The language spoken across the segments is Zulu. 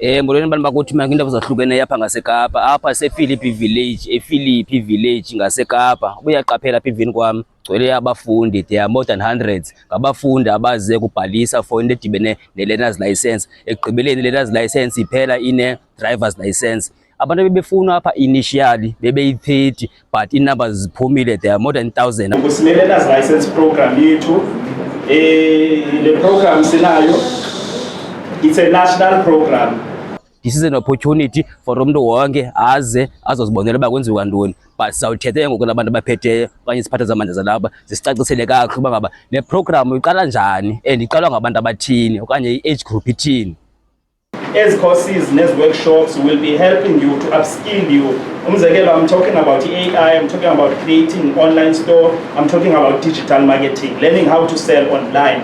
Molweni abantu bakuthi manje indawo zahlukeneyo apha ngaseKapa, apha sePhilippi Village ngaseKapa. Uyaqaphela apha evini kwam gcwele abafundi, they are more than hundreds. Ngabafundi abaze kubhalisa for into edibene ne-learner's license. Ekugqibeleni i-learner's license iphela ine-driver's license. Abantu bebefunwa apha initially bebeyi-30 but inumbers ziphumile, they are more than 1,000. Learner's license program yethu, le program sinayo, it's a national program. This is an opportunity for umntu wonke aze azozibonela uba kwenziwa ntoni, but sizawuthetha ngoku nabantu abaphetheyo okanye isiphatha zamandla zalapha zisicacisele kakuhle uba ngaba le program iqala njani and iqalwa ngabantu abathini okanye i-age group ithini. As courses and as workshops will be helping you to upskill you. I'm talking about AI, I'm talking about creating online store, I'm talking about digital marketing, learning how to sell online.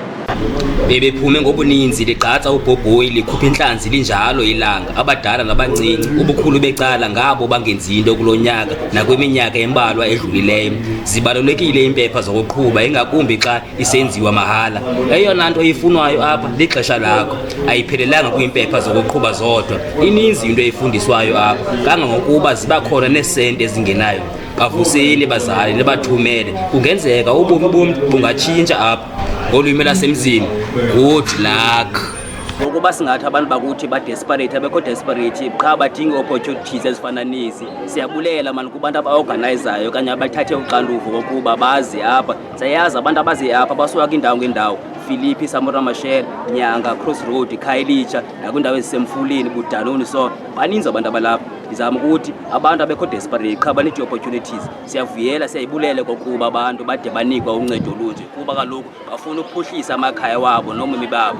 Bebephume ngobuninzi ligqatsa ubhobhoyi likhupha inhlanzi linjalo ilanga, abadala nabancinci ubukhulu becala ngabo bangenzi into kulonyaka nakwiminyaka embalwa edlulileyo. Zibalulekile impepha zokuqhuba ingakumbi xa isenziwa mahala. Eyona nto ifunwayo apha lixesha lakho, ayiphelelanga kwiimpepha zokuqhuba zodwa. Ininzi into efundiswayo apha kangangokuba ziba khona neesenti ezingenayo. Bavuseni bazali nebathumele, kungenzeka ubomi bomntu bungatshintsha apha ngolwimi lasemzini. Good luck. Ngokuba singathi abantu bakuthi ba-desperate, abekho desperate, qha badinga opportunities ezifana nezi. Siyabulela mani kubantu aba-organizayo okanye abathathe uxanduva kokuba bazi apha. Siyayazi abantu abazi apha basuka kwiindawo ngeendawo, Philippi, Samora Machel, Nyanga, Crossroad, Khayelitsha, nakwiindawo ezisemfuleni, Budanoni. So baninzi abantu abalapha. Ndizama ukuthi abantu abekho desperate qha banidi opportunities. Siyavuyela, siyayibulela kokuba abantu bade banikwa uncedo olunje kuba kaloku bafuna ukuphuhlisa amakhaya wabo nobomi babo.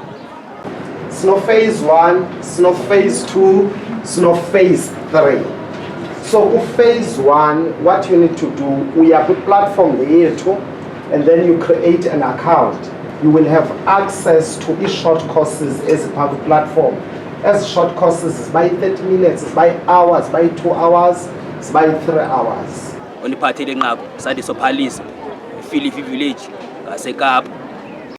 Sino phase 1, sino phase 2, sino phase 3. So phase 1, what you need to do, we have a platform yethu, and then you create an account. You will have access to e-short courses as part of the platform. As short courses is by 30 minutes, it's by hours, by 2 hours, it's by 3 hours. Oniphathele nqaku Sadiso Phalisa, Philippi Village ngaseKapa.